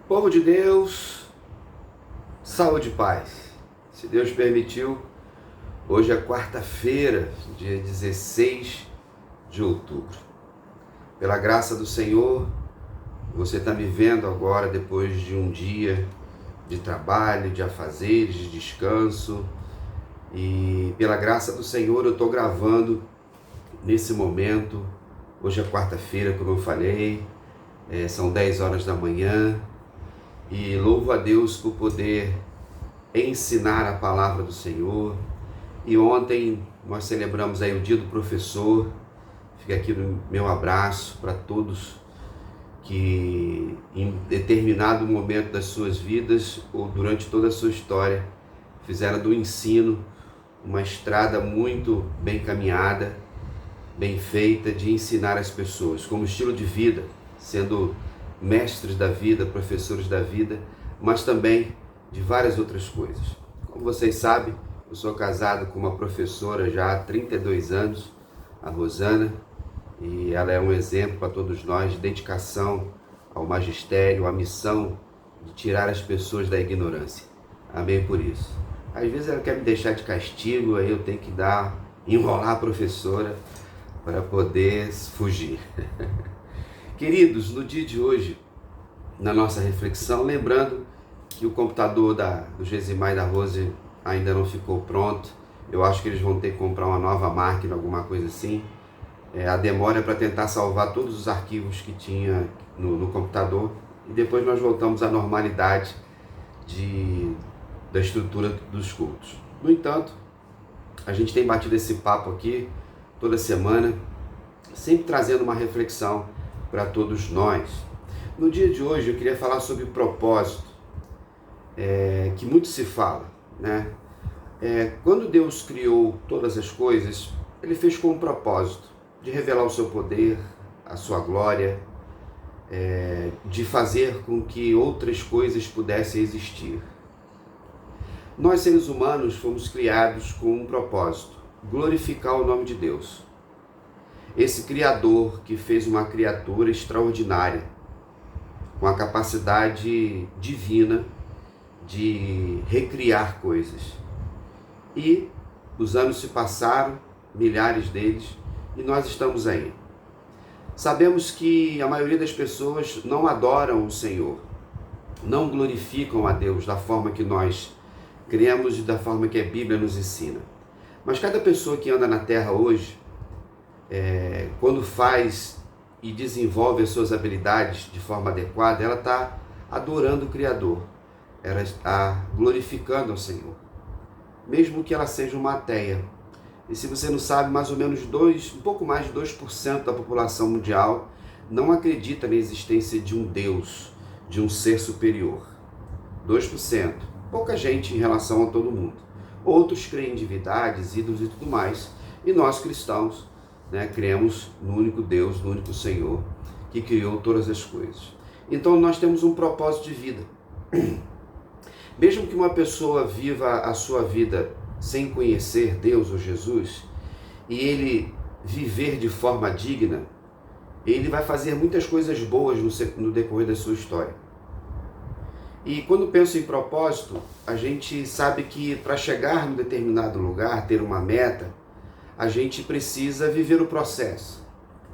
Povo de Deus, saúde e paz. Se Deus permitiu, hoje é quarta-feira, dia 16 de outubro. Pela graça do Senhor, você está me vendo agora depois de um dia de trabalho, de afazeres, de descanso. E pela graça do Senhor eu estou gravando nesse momento. Hoje é quarta-feira, como eu falei, são 10 horas da manhã. E louvo a Deus por poder ensinar a palavra do Senhor. E ontem nós celebramos aí o dia do professor. Fica aqui o meu abraço para todos que em determinado momento das suas vidas ou durante toda a sua história fizeram do ensino uma estrada muito bem caminhada, bem feita, de ensinar as pessoas como estilo de vida, sendo mestres da vida, professores da vida, mas também de várias outras coisas. Como vocês sabem, eu sou casado com uma professora já há 32 anos, a Rosana, e ela é um exemplo para todos nós de dedicação ao magistério, à missão de tirar as pessoas da ignorância. Amém por isso. Às vezes ela quer me deixar de castigo, aí eu tenho que enrolar a professora para poder fugir. Queridos, no dia de hoje, na nossa reflexão, lembrando que o computador do Gesimar e da Rose ainda não ficou pronto, eu acho que eles vão ter que comprar uma nova máquina, alguma coisa assim. A demora é para tentar salvar todos os arquivos que tinha no computador e depois nós voltamos à normalidade da estrutura dos cultos. No entanto, a gente tem batido esse papo aqui toda semana, sempre trazendo uma reflexão para todos nós. No dia de hoje eu queria falar sobre propósito, que muito se fala, né? Quando Deus criou todas as coisas, Ele fez com um propósito de revelar o seu poder, a sua glória, de fazer com que outras coisas pudessem existir. Nós, seres humanos, fomos criados com um propósito: glorificar o nome de Deus. Esse Criador que fez uma criatura extraordinária, com a capacidade divina de recriar coisas. E os anos se passaram, milhares deles, e nós estamos aí. Sabemos que a maioria das pessoas não adoram o Senhor, não glorificam a Deus da forma que nós cremos e da forma que a Bíblia nos ensina. Mas cada pessoa que anda na terra hoje, quando faz e desenvolve as suas habilidades de forma adequada, ela está adorando o Criador, ela está glorificando ao Senhor, mesmo que ela seja uma ateia. E se você não sabe, mais ou menos um pouco mais de 2% da população mundial não acredita na existência de um Deus, de um ser superior. 2%. Pouca gente em relação a todo mundo. Outros creem em divindades, ídolos e tudo mais. E nós cristãos, cremos no único Deus, no único Senhor, que criou todas as coisas. Então nós temos um propósito de vida. Mesmo que uma pessoa viva a sua vida sem conhecer Deus ou Jesus, e ele viver de forma digna, ele vai fazer muitas coisas boas no decorrer da sua história. E quando penso em propósito, a gente sabe que para chegar num determinado lugar, ter uma meta, a gente precisa viver o processo.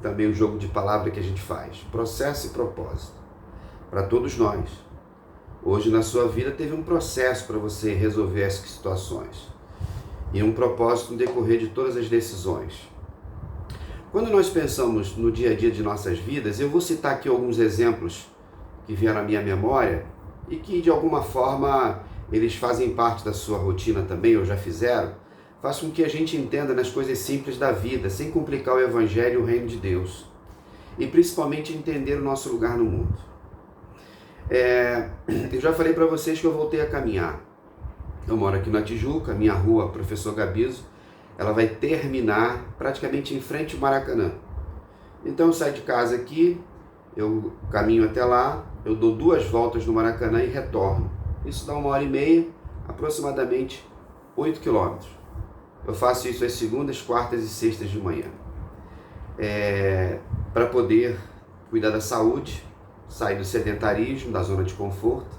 Também o jogo de palavra que a gente faz. Processo e propósito. Para todos nós. Hoje na sua vida teve um processo para você resolver essas situações. E um propósito no decorrer de todas as decisões. Quando nós pensamos no dia a dia de nossas vidas, eu vou citar aqui alguns exemplos que vieram à minha memória e que de alguma forma eles fazem parte da sua rotina também, ou já fizeram, faz com que a gente entenda nas coisas simples da vida, sem complicar o Evangelho e o Reino de Deus. E principalmente entender o nosso lugar no mundo. Eu já falei para vocês que eu voltei a caminhar. Eu moro aqui na Tijuca, minha rua, Professor Gabiso, ela vai terminar praticamente em frente ao Maracanã. Então eu saio de casa aqui, eu caminho até lá, eu dou 2 voltas no Maracanã e retorno. Isso dá 1h30, aproximadamente 8 quilômetros. Eu faço isso às segundas, quartas e sextas de manhã. Para poder cuidar da saúde, saí do sedentarismo, da zona de conforto,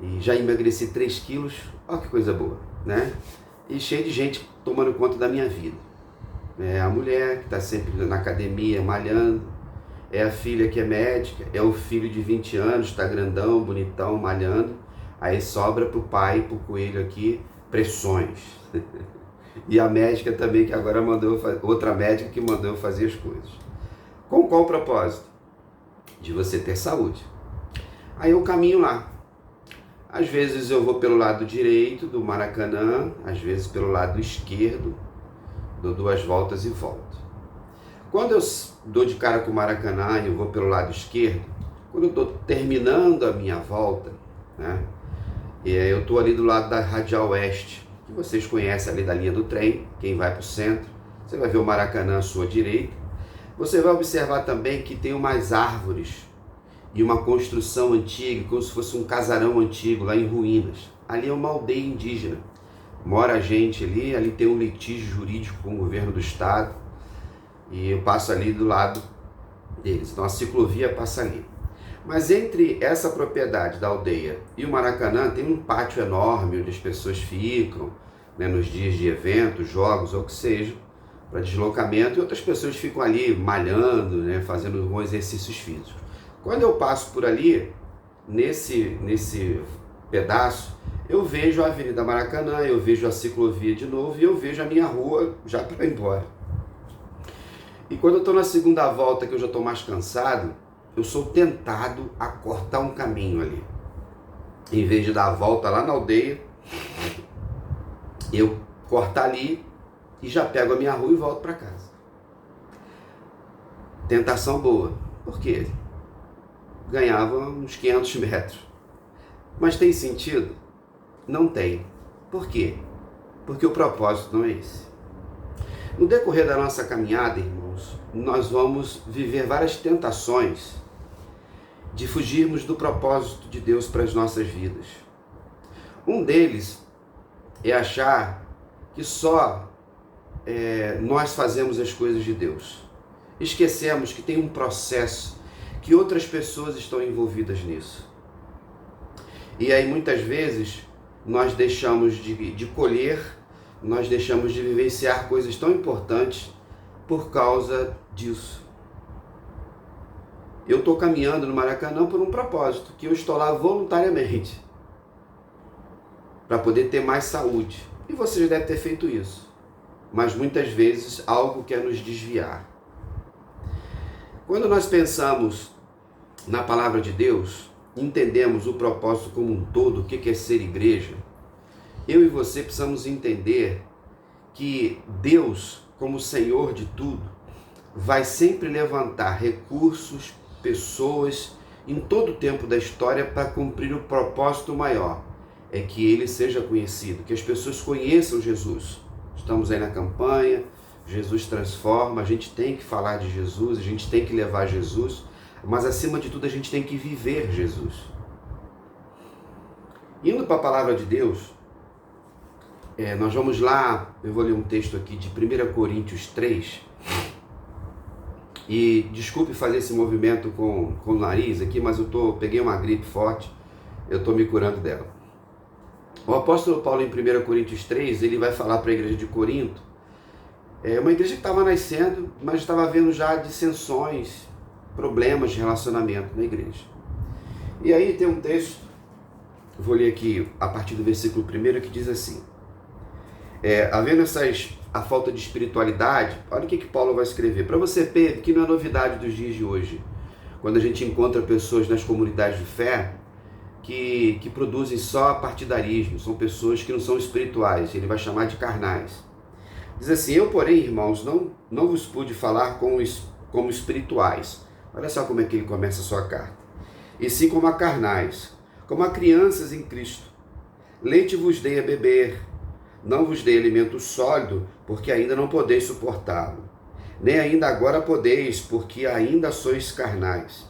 e já emagreci 3 quilos, olha que coisa boa, né? E cheio de gente tomando conta da minha vida. É a mulher que está sempre na academia, malhando, é a filha que é médica, é o filho de 20 anos, está grandão, bonitão, malhando, aí sobra para o pai, para o coelho aqui, pressões. E a médica também, que agora mandou, outra médica que mandou eu fazer as coisas. Com qual propósito? De você ter saúde. Aí eu caminho lá. Às vezes eu vou pelo lado direito do Maracanã, às vezes pelo lado esquerdo, dou 2 voltas e volto. Quando eu dou de cara com o Maracanã e eu vou pelo lado esquerdo, quando eu estou terminando a minha volta, né, eu estou ali do lado da Radial Oeste, que vocês conhecem ali da linha do trem, quem vai para o centro, você vai ver o Maracanã à sua direita. Você vai observar também que tem umas árvores e uma construção antiga, como se fosse um casarão antigo lá em ruínas. Ali é uma aldeia indígena, mora gente ali tem um litígio jurídico com o governo do estado, e eu passo ali do lado deles, então a ciclovia passa ali. Mas entre essa propriedade da aldeia e o Maracanã tem um pátio enorme onde as pessoas ficam, né, nos dias de eventos, jogos ou o que seja, para deslocamento, e outras pessoas ficam ali malhando, né, fazendo alguns exercícios físicos. Quando eu passo por ali, nesse pedaço, eu vejo a Avenida Maracanã, eu vejo a ciclovia de novo e eu vejo a minha rua já para ir embora. E quando eu estou na segunda volta, que eu já estou mais cansado, eu sou tentado a cortar um caminho ali. Em vez de dar a volta lá na aldeia, eu cortar ali e já pego a minha rua e volto para casa. Tentação boa. Por quê? Ganhava uns 500 metros. Mas tem sentido? Não tem. Por quê? Porque o propósito não é esse. No decorrer da nossa caminhada, irmãos, nós vamos viver várias tentações de fugirmos do propósito de Deus para as nossas vidas. Um deles é achar que só nós fazemos as coisas de Deus. Esquecemos que tem um processo, que outras pessoas estão envolvidas nisso. E aí muitas vezes nós deixamos de colher, nós deixamos de vivenciar coisas tão importantes por causa disso. Eu estou caminhando no Maracanã por um propósito, que eu estou lá voluntariamente, para poder ter mais saúde. E você já deve ter feito isso. Mas muitas vezes algo quer nos desviar. Quando nós pensamos na palavra de Deus, entendemos o propósito como um todo, o que é ser igreja, eu e você precisamos entender que Deus, como Senhor de tudo, vai sempre levantar recursos, pessoas, em todo o tempo da história para cumprir o propósito maior, é que Ele seja conhecido, que as pessoas conheçam Jesus. Estamos aí na campanha, Jesus transforma, a gente tem que falar de Jesus, a gente tem que levar Jesus, mas acima de tudo a gente tem que viver Jesus. Indo para a palavra de Deus, nós vamos lá, eu vou ler um texto aqui de 1 Coríntios 3, e desculpe fazer esse movimento com o nariz aqui, mas peguei uma gripe forte, eu estou me curando dela. O apóstolo Paulo em 1 Coríntios 3, ele vai falar para a igreja de Corinto, uma igreja que estava nascendo, mas estava havendo já dissensões, problemas de relacionamento na igreja. E aí tem um texto, vou ler aqui a partir do versículo 1, que diz assim, havendo a falta de espiritualidade, olha o que Paulo vai escrever, para você ver que não é novidade dos dias de hoje, quando a gente encontra pessoas nas comunidades de fé, que produzem só partidarismo, são pessoas que não são espirituais, ele vai chamar de carnais. Diz assim, eu porém, irmãos, não vos pude falar como espirituais. Olha só como é que ele começa a sua carta. E sim como a carnais, como a crianças em Cristo. Leite vos dei a beber, não vos dei alimento sólido, porque ainda não podeis suportá-lo. Nem ainda agora podeis, porque ainda sois carnais.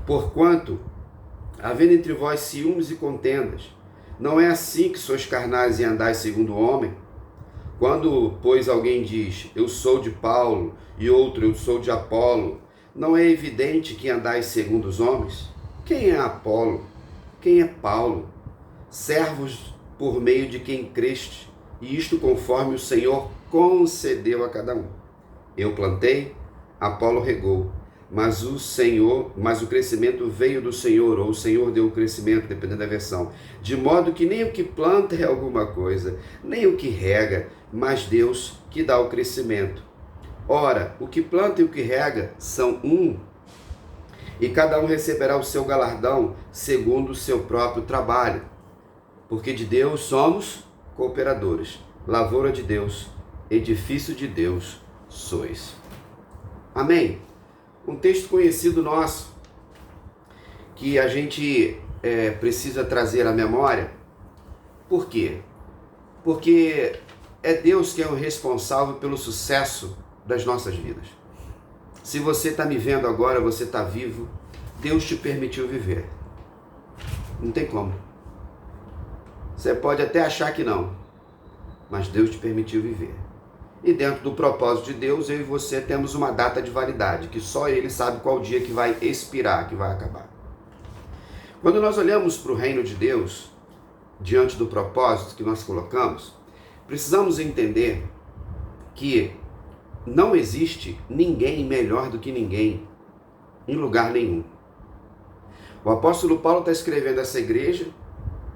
Porquanto, havendo entre vós ciúmes e contendas, não é assim que sois carnais e andais segundo o homem? Quando, pois, alguém diz, eu sou de Paulo, e outro, eu sou de Apolo, Não é evidente que andais segundo os homens? Quem é Apolo? Quem é Paulo? Servos por meio de quem creste, e isto conforme o Senhor concedeu a cada um. Eu plantei, Apolo regou, mas o crescimento veio do Senhor, ou o Senhor deu o crescimento, dependendo da versão. De modo que nem o que planta é alguma coisa, nem o que rega, mas Deus que dá o crescimento. Ora, o que planta e o que rega são um, e cada um receberá o seu galardão segundo o seu próprio trabalho. Porque de Deus somos cooperadores, lavoura de Deus, edifício de Deus sois. Amém? Um texto conhecido nosso, que a gente precisa trazer à memória. Por quê? Porque é Deus que é o responsável pelo sucesso das nossas vidas. Se você está me vendo agora, você está vivo, Deus te permitiu viver. Não tem como. Você pode até achar que não, mas Deus te permitiu viver. E dentro do propósito de Deus, eu e você temos uma data de validade, que só Ele sabe qual dia que vai expirar, que vai acabar. Quando nós olhamos para o reino de Deus, diante do propósito que nós colocamos, precisamos entender que não existe ninguém melhor do que ninguém, em lugar nenhum. O apóstolo Paulo está escrevendo essa igreja,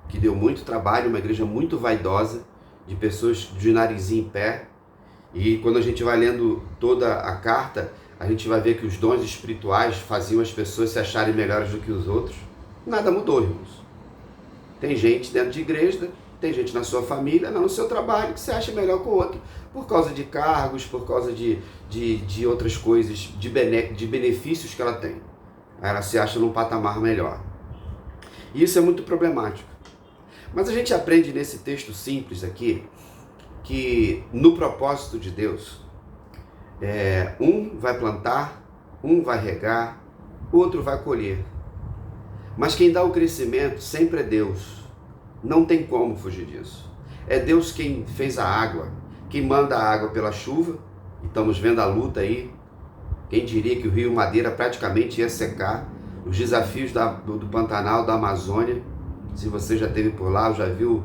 que deu muito trabalho, uma igreja muito vaidosa, de pessoas de narizinho em pé. E quando a gente vai lendo toda a carta, a gente vai ver que os dons espirituais faziam as pessoas se acharem melhores do que os outros. Nada mudou, irmãos. Tem gente dentro de igreja, tem gente na sua família, não no seu trabalho, que se acha melhor que o outro, por causa de cargos, por causa de outras coisas, de benefícios que ela tem. Ela se acha num patamar melhor. E isso é muito problemático. Mas a gente aprende nesse texto simples aqui, que no propósito de Deus, um vai plantar, um vai regar, outro vai colher. Mas quem dá o crescimento sempre é Deus. Não tem como fugir disso. É Deus quem fez a água, quem manda a água pela chuva. Estamos vendo a luta aí. Quem diria que o Rio Madeira praticamente ia secar. Os desafios do Pantanal, da Amazônia. Se você já esteve por lá, já viu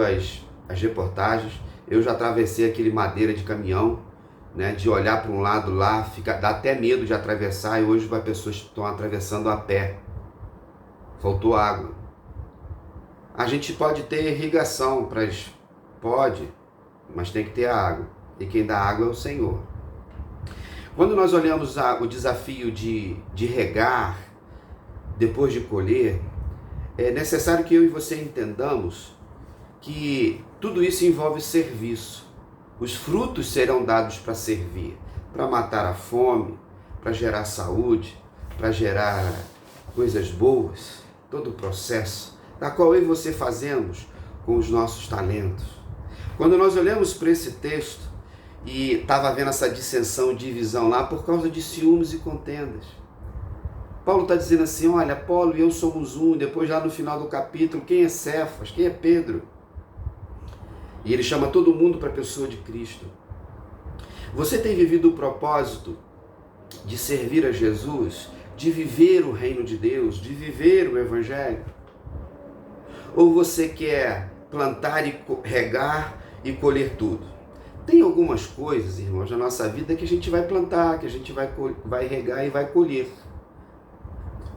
as reportagens. Eu já atravessei aquele madeira de caminhão, né, de olhar para um lado lá, dá até medo de atravessar, e hoje as pessoas estão atravessando a pé. Faltou água. A gente pode ter irrigação, pode, mas tem que ter água. E quem dá água é o Senhor. Quando nós olhamos o desafio de regar, depois de colher, é necessário que eu e você entendamos que tudo isso envolve serviço. Os frutos serão dados para servir, para matar a fome, para gerar saúde, para gerar coisas boas, todo o processo, da qual eu e você fazemos com os nossos talentos. Quando nós olhamos para esse texto, e estava havendo essa dissensão e divisão lá por causa de ciúmes e contendas. Paulo está dizendo assim, olha, Apolo e eu somos um, depois lá no final do capítulo, quem é Cefas, quem é Pedro? E ele chama todo mundo para a pessoa de Cristo. Você tem vivido o propósito de servir a Jesus, de viver o reino de Deus, de viver o Evangelho? Ou você quer plantar e regar e colher tudo? Tem algumas coisas, irmãos, na nossa vida que a gente vai plantar, que a gente vai regar e vai colher.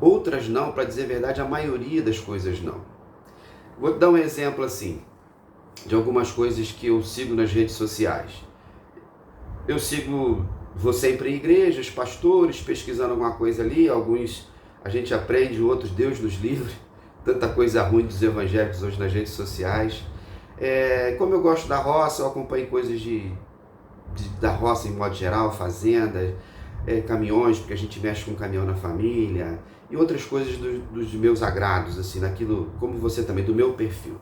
Outras não, para dizer a verdade, a maioria das coisas não. Vou dar um exemplo assim, de algumas coisas que eu sigo nas redes sociais. Eu vou sempre em igrejas, pastores, pesquisando alguma coisa ali, alguns a gente aprende, outros Deus nos livre, tanta coisa ruim dos evangélicos hoje nas redes sociais. Como eu gosto da roça, eu acompanho coisas da roça em modo geral, fazendas, caminhões, porque a gente mexe com caminhão na família, e outras coisas dos meus agrados, assim, naquilo, como você também, do meu perfil.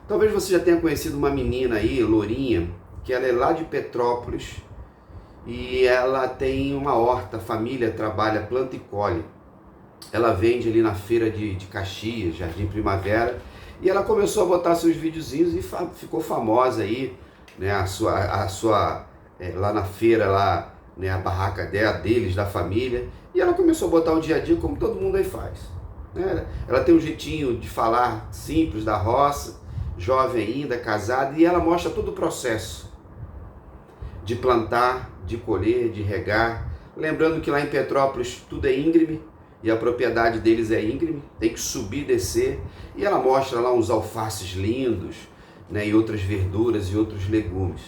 Talvez você já tenha conhecido uma menina aí, lourinha, que ela é lá de Petrópolis, e ela tem uma horta, a família trabalha, planta e colhe. Ela vende ali na feira de Caxias, Jardim Primavera, e ela começou a botar seus videozinhos e ficou famosa aí, né, lá na feira, lá né, a barraca deles, da família, e ela começou a botar o dia a dia como todo mundo aí faz. Né? Ela tem um jeitinho de falar simples da roça, jovem ainda, casada, e ela mostra todo o processo de plantar, de colher, de regar. Lembrando que lá em Petrópolis tudo é íngreme, e a propriedade deles é íngreme, tem que subir e descer, e ela mostra lá uns alfaces lindos, né, e outras verduras e outros legumes.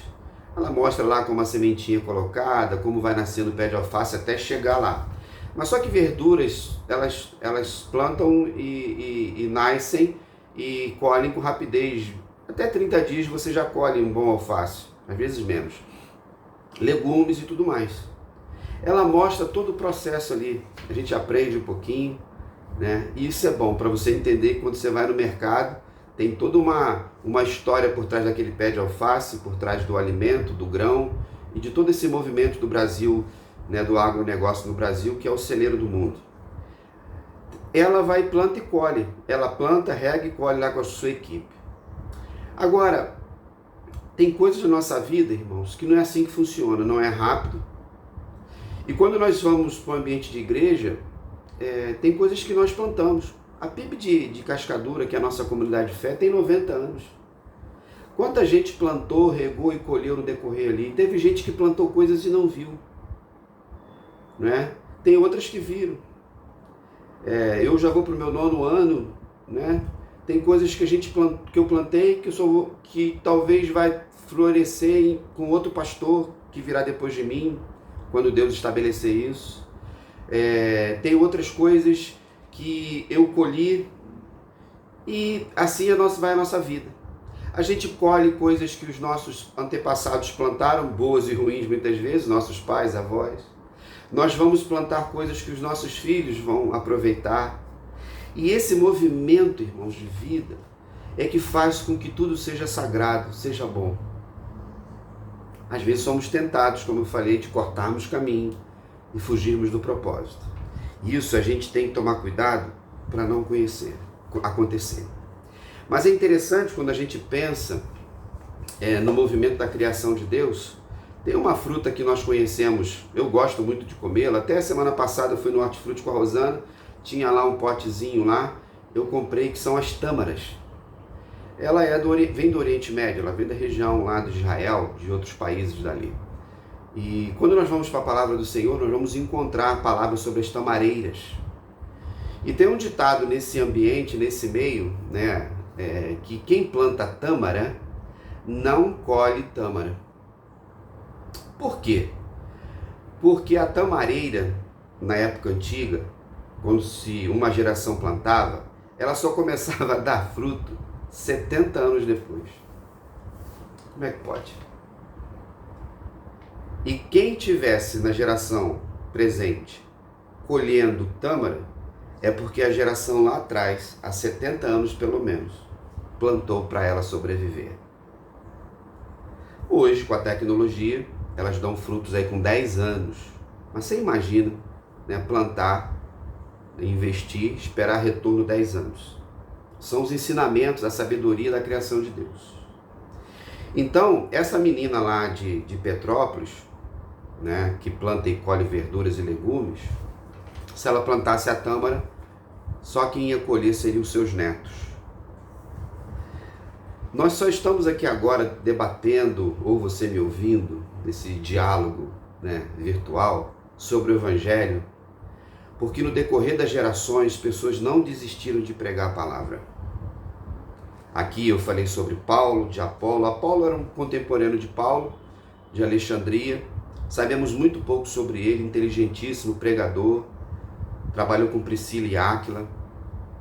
Ela mostra lá como a sementinha é colocada, como vai nascendo o pé de alface até chegar lá. Mas só que verduras, elas plantam e nascem e colhem com rapidez. Até 30 dias você já colhe um bom alface, às vezes menos. Legumes e tudo mais. Ela mostra todo o processo ali, a gente aprende um pouquinho, né? E isso é bom para você entender que quando você vai no mercado, tem toda uma história por trás daquele pé de alface, por trás do alimento, do grão e de todo esse movimento do Brasil, né, do agronegócio no Brasil, que é o celeiro do mundo. Ela vai, planta e colhe. Ela planta, rega e colhe lá com a sua equipe. Agora, tem coisas na nossa vida, irmãos, que não é assim que funciona, não é rápido. E quando nós vamos para o ambiente de igreja, tem coisas que nós plantamos. A PIB de Cascadura, que é a nossa comunidade de fé, tem 90 anos. Quanta gente plantou, regou e colheu no decorrer ali. Teve gente que plantou coisas e não viu. Né? Tem outras que viram. Eu já vou para o meu 9º ano, né? Tem coisas que que eu plantei que talvez vai florescer com outro pastor que virá depois de mim, quando Deus estabelecer isso. Tem outras coisas que eu colhi e assim vai a nossa vida. A gente colhe coisas que os nossos antepassados plantaram, boas e ruins muitas vezes, nossos pais, avós. Nós vamos plantar coisas que os nossos filhos vão aproveitar. E esse movimento, irmãos, de vida é que faz com que tudo seja sagrado, seja bom. Às vezes somos tentados, como eu falei, de cortarmos caminho e fugirmos do propósito. Isso a gente tem que tomar cuidado para não acontecer. Mas é interessante quando a gente pensa no movimento da criação de Deus. Tem uma fruta que nós conhecemos, eu gosto muito de comê-la. Até a semana passada eu fui no Hortifruti com a Rosana, tinha lá um potezinho lá, eu comprei, que são as tâmaras. Ela vem do Oriente Médio, ela vem da região lá de Israel, de outros países dali. E quando nós vamos para a palavra do Senhor, nós vamos encontrar palavras sobre as tamareiras. E tem um ditado nesse ambiente, nesse meio, né, que quem planta tâmara não colhe tâmara. Por quê? Porque a tamareira, na época antiga, quando uma geração plantava, ela só começava a dar fruto 70 anos depois. Como é que pode? E quem tivesse na geração presente colhendo tâmara, é porque a geração lá atrás, há 70 anos pelo menos, plantou para ela sobreviver. Hoje, com a tecnologia, elas dão frutos aí com 10 anos. Mas você imagina, né, plantar, investir, esperar retorno 10 anos. São os ensinamentos, a sabedoria da criação de Deus. Então, essa menina lá de Petrópolis, né, que planta e colhe verduras e legumes, se ela plantasse a tâmara, só quem ia colher seriam os seus netos. Nós só estamos aqui agora debatendo, ou você me ouvindo, nesse diálogo, né, virtual, sobre o Evangelho, porque no decorrer das gerações, pessoas não desistiram de pregar a palavra. Aqui eu falei sobre Paulo, de Apolo. Apolo era um contemporâneo de Paulo, de Alexandria. Sabemos muito pouco sobre ele, inteligentíssimo, pregador. Trabalhou com Priscila e Áquila,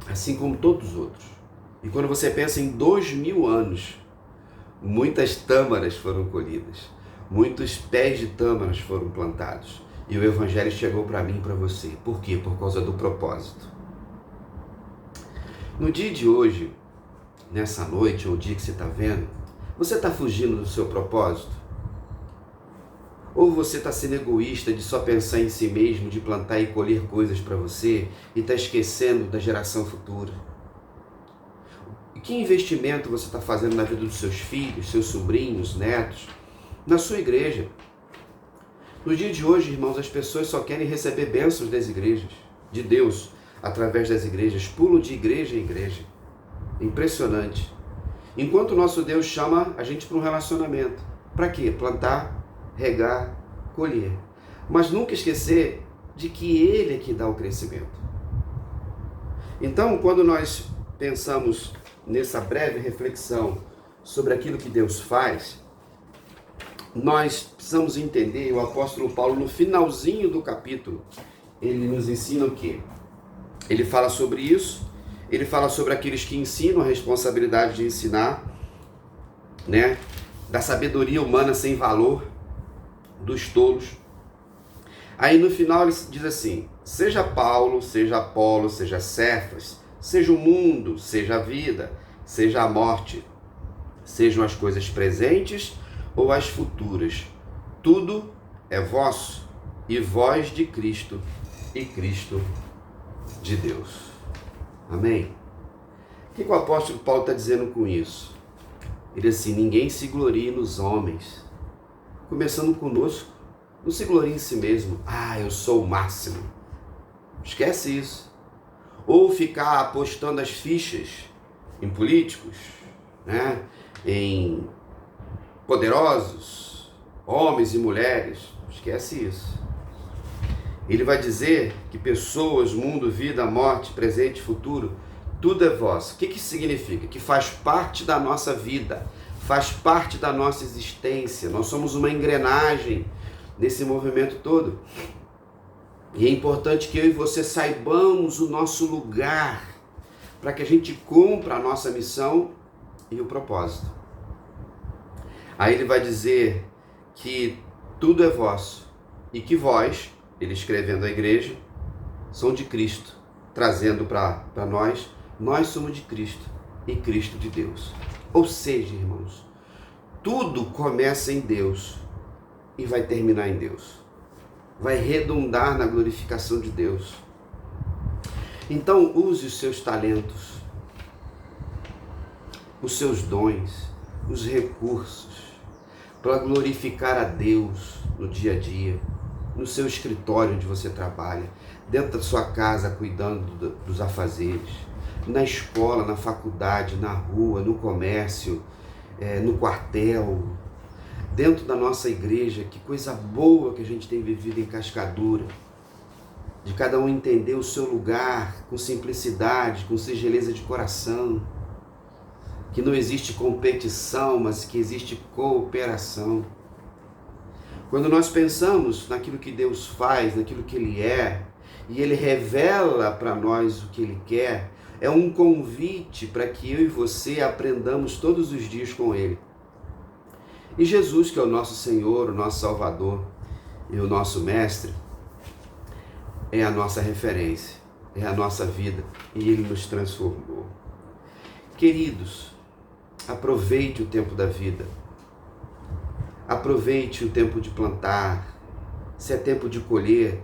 assim como todos os outros. E quando você pensa em 2000 anos, muitas tâmaras foram colhidas, muitos pés de tâmaras foram plantados. E o Evangelho chegou para mim e para você. Por quê? Por causa do propósito. No dia de hoje, nessa noite, ou o dia que você está vendo, você está fugindo do seu propósito? Ou você está sendo egoísta de só pensar em si mesmo, de plantar e colher coisas para você e está esquecendo da geração futura? E que investimento você está fazendo na vida dos seus filhos, seus sobrinhos, netos, na sua igreja? No dia de hoje, irmãos, as pessoas só querem receber bênçãos das igrejas, de Deus, através das igrejas, pulam de igreja em igreja. Impressionante. Enquanto o nosso Deus chama a gente para um relacionamento. Para quê? Plantar, regar, colher. Mas nunca esquecer de que Ele é que dá o crescimento. Então, quando nós pensamos nessa breve reflexão sobre aquilo que Deus faz, nós precisamos entender, o apóstolo Paulo, no finalzinho do capítulo, ele nos ensina o quê? Ele fala sobre isso, ele fala sobre aqueles que ensinam, a responsabilidade de ensinar, né? Da sabedoria humana sem valor, dos tolos. Aí no final ele diz assim: seja Paulo, seja Apolo, seja Cefas, seja o mundo, seja a vida, seja a morte, sejam as coisas presentes ou as futuras, tudo é vosso, e vós de Cristo, e Cristo de Deus. Amém? O que o apóstolo Paulo está dizendo com isso? Ele diz assim: ninguém se glorie nos homens, começando conosco. Não se glorie em si mesmo. Eu sou o máximo. Esquece isso. Ou ficar apostando as fichas em políticos, né? Em poderosos, homens e mulheres. Esquece isso. Ele vai dizer que pessoas, mundo, vida, morte, presente, futuro, tudo é vosso. O que isso significa? Que faz parte da nossa vida, faz parte da nossa existência. Nós somos uma engrenagem nesse movimento todo. E é importante que eu e você saibamos o nosso lugar, para que a gente cumpra a nossa missão e o propósito. Aí ele vai dizer que tudo é vosso e que vós, ele escrevendo à igreja, são de Cristo, trazendo para nós somos de Cristo e Cristo de Deus. Ou seja, irmãos, tudo começa em Deus e vai terminar em Deus. Vai redundar na glorificação de Deus. Então use os seus talentos, os seus dons, os recursos, para glorificar a Deus no dia a dia, no seu escritório onde você trabalha, dentro da sua casa cuidando dos afazeres, na escola, na faculdade, na rua, no comércio, no quartel, dentro da nossa igreja. Que coisa boa que a gente tem vivido em Cascadura, de cada um entender o seu lugar com simplicidade, com singeleza de coração, que não existe competição, mas que existe cooperação. Quando nós pensamos naquilo que Deus faz, naquilo que Ele é, e Ele revela para nós o que Ele quer, é um convite para que eu e você aprendamos todos os dias com Ele. E Jesus, que é o nosso Senhor, o nosso Salvador e o nosso Mestre, é a nossa referência, é a nossa vida, e Ele nos transformou. Queridos, aproveite o tempo da vida, aproveite o tempo de plantar. Se é tempo de colher,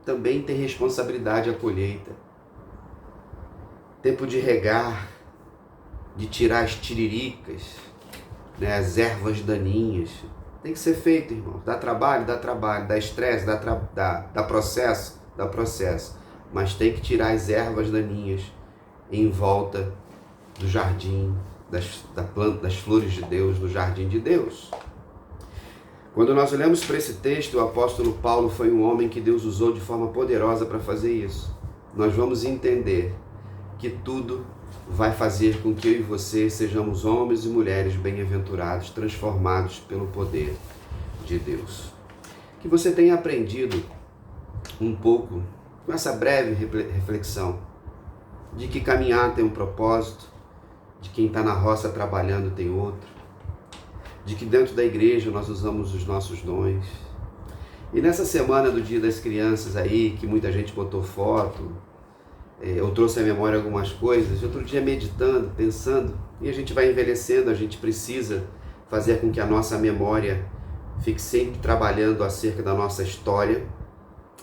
também tem responsabilidade a colheita. Tempo de regar, de tirar as tiriricas, né, as ervas daninhas. Tem que ser feito, irmão. Dá trabalho, dá estresse, dá processo. Mas tem que tirar as ervas daninhas em volta do jardim, das flores de Deus, do jardim de Deus. Quando nós olhamos para esse texto, o apóstolo Paulo foi um homem que Deus usou de forma poderosa para fazer isso. Nós vamos entender que tudo vai fazer com que eu e você sejamos homens e mulheres bem-aventurados, transformados pelo poder de Deus. Que você tenha aprendido um pouco com essa breve reflexão de que caminhar tem um propósito, de quem está na roça trabalhando tem outro, de que dentro da igreja nós usamos os nossos dons. E nessa semana do Dia das Crianças aí, que muita gente botou foto, eu trouxe à memória algumas coisas, outro dia meditando, pensando, e a gente vai envelhecendo, a gente precisa fazer com que a nossa memória fique sempre trabalhando acerca da nossa história,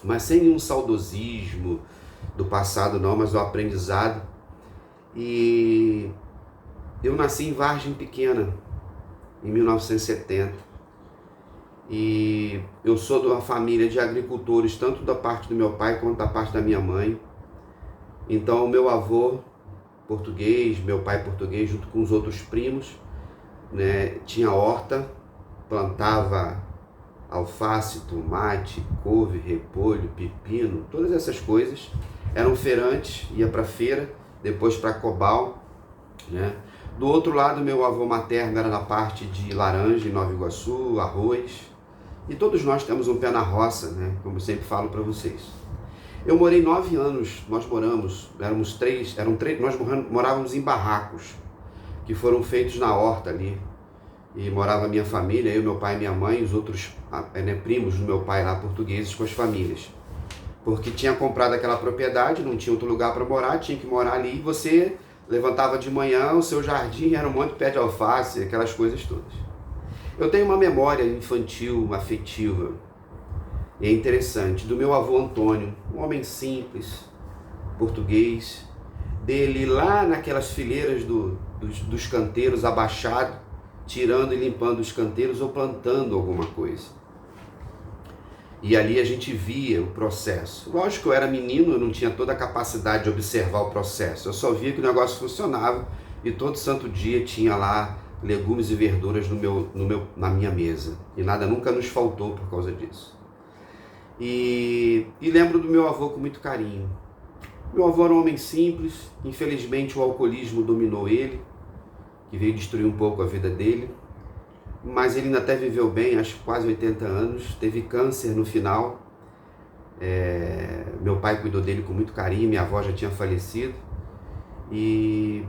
mas sem nenhum saudosismo do passado não, mas do aprendizado. E eu nasci em Vargem Pequena, em 1970, E eu sou de uma família de agricultores, tanto da parte do meu pai quanto da parte da minha mãe. Então, o meu avô português, meu pai português, junto com os outros primos, né, tinha horta, plantava alface, tomate, couve, repolho, pepino, todas essas coisas. Eram feirantes, ia para feira, depois para Cobal, né? Do outro lado, meu avô materno era na parte de laranja, em Nova Iguaçu, arroz. E todos nós temos um pé na roça, né? Como eu sempre falo para vocês. Eu morei 9 anos, nós morávamos em barracos, que foram feitos na horta ali. E morava a minha família, eu, meu pai e minha mãe, os outros primos do meu pai lá, portugueses, com as famílias. Porque tinha comprado aquela propriedade, não tinha outro lugar para morar, tinha que morar ali, e você levantava de manhã, o seu jardim era um monte de pé de alface, aquelas coisas todas. Eu tenho uma memória infantil, afetiva, e é interessante, do meu avô Antônio, um homem simples, português, dele lá naquelas fileiras dos canteiros, abaixado, tirando e limpando os canteiros ou plantando alguma coisa. E ali a gente via o processo. Lógico que eu era menino, eu não tinha toda a capacidade de observar o processo. Eu só via que o negócio funcionava e todo santo dia tinha lá legumes e verduras na minha mesa. E nada nunca nos faltou por causa disso. E lembro do meu avô com muito carinho. Meu avô era um homem simples, infelizmente o alcoolismo dominou ele, que veio destruir um pouco a vida dele, mas ele ainda até viveu bem, acho que quase 80 anos, teve câncer no final. Meu pai cuidou dele com muito carinho, minha avó já tinha falecido, e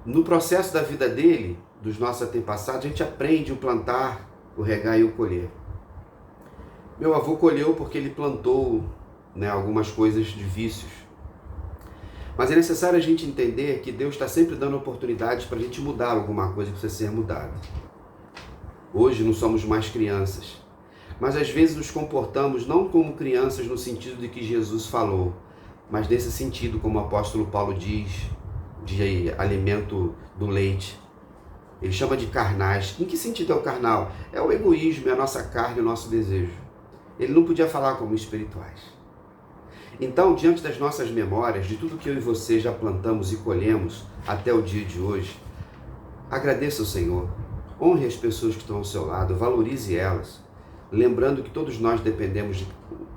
no processo da vida dele, dos nossos antepassados, a gente aprende o plantar, o regar e o colher. Meu avô colheu porque ele plantou, né, algumas coisas de vícios. Mas é necessário a gente entender que Deus está sempre dando oportunidades para a gente mudar alguma coisa que precisa ser mudada. Hoje não somos mais crianças, mas às vezes nos comportamos não como crianças no sentido de que Jesus falou, mas nesse sentido, como o apóstolo Paulo diz, de alimento do leite. Ele chama de carnais. Em que sentido é o carnal? É o egoísmo, é a nossa carne, o nosso desejo. Ele não podia falar como espirituais. Então, diante das nossas memórias, de tudo que eu e você já plantamos e colhemos até o dia de hoje, agradeça ao Senhor, honre as pessoas que estão ao seu lado, valorize elas, lembrando que todos nós dependemos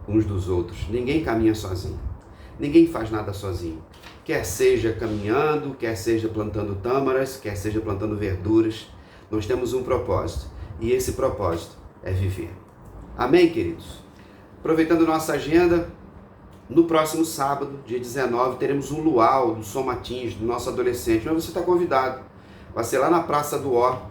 uns dos outros. Ninguém caminha sozinho, ninguém faz nada sozinho. Quer seja caminhando, quer seja plantando tâmaras, quer seja plantando verduras, nós temos um propósito, e esse propósito é viver. Amém, queridos? Aproveitando nossa agenda, no próximo sábado, dia 19, teremos um luau do Som Matins, do nosso adolescente. Mas você está convidado. Vai ser lá na Praça do Ó,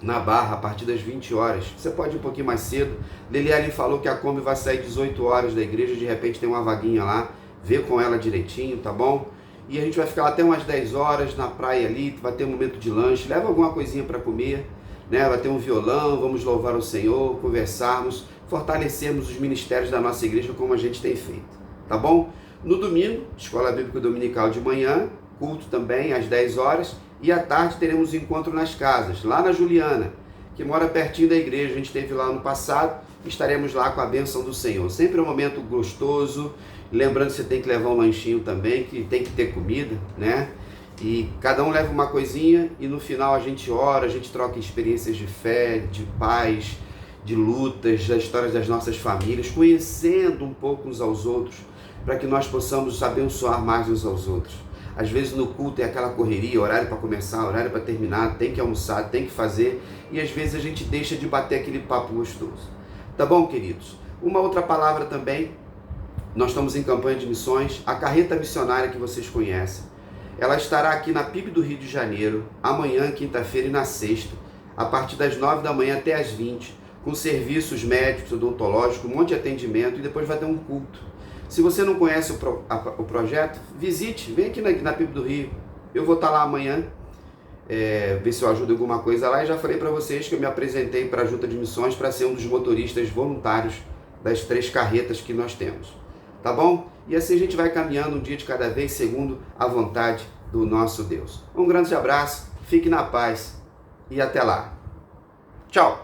na Barra, a partir das 20 horas. Você pode ir um pouquinho mais cedo. Liliane falou que a Kombi vai sair 18 horas da igreja. De repente tem uma vaguinha lá. Vê com ela direitinho, tá bom? E a gente vai ficar até umas 10 horas na praia ali. Vai ter um momento de lanche. Leva alguma coisinha para comer, né? Vai ter um violão. Vamos louvar o Senhor, conversarmos, fortalecermos os ministérios da nossa igreja como a gente tem feito. Tá bom? No domingo, Escola Bíblica Dominical de manhã, culto também às 10 horas, e à tarde teremos encontro nas casas, lá na Juliana, que mora pertinho da igreja. A gente esteve lá no passado, estaremos lá com a bênção do Senhor. Sempre um momento gostoso, lembrando que você tem que levar um lanchinho também, que tem que ter comida, né? E cada um leva uma coisinha e no final a gente ora, a gente troca experiências de fé, de paz, de lutas, das histórias das nossas famílias, conhecendo um pouco uns aos outros, para que nós possamos abençoar mais uns aos outros. Às vezes no culto é aquela correria, horário para começar, horário para terminar, tem que almoçar, tem que fazer, e às vezes a gente deixa de bater aquele papo gostoso. Tá bom, queridos? Uma outra palavra também, nós estamos em campanha de missões, a carreta missionária que vocês conhecem. Ela estará aqui na PIB do Rio de Janeiro, amanhã, quinta-feira e na sexta, a partir das 9 da manhã até as 20, com serviços médicos, odontológicos, um monte de atendimento, e depois vai ter um culto. Se você não conhece o projeto, visite, vem aqui na PIB do Rio. Eu vou estar lá amanhã, ver se eu ajudo em alguma coisa lá. E já falei para vocês que eu me apresentei para a Junta de Missões para ser um dos motoristas voluntários das 3 carretas que nós temos. Tá bom? E assim a gente vai caminhando um dia de cada vez, segundo a vontade do nosso Deus. Um grande abraço, fique na paz e até lá. Tchau!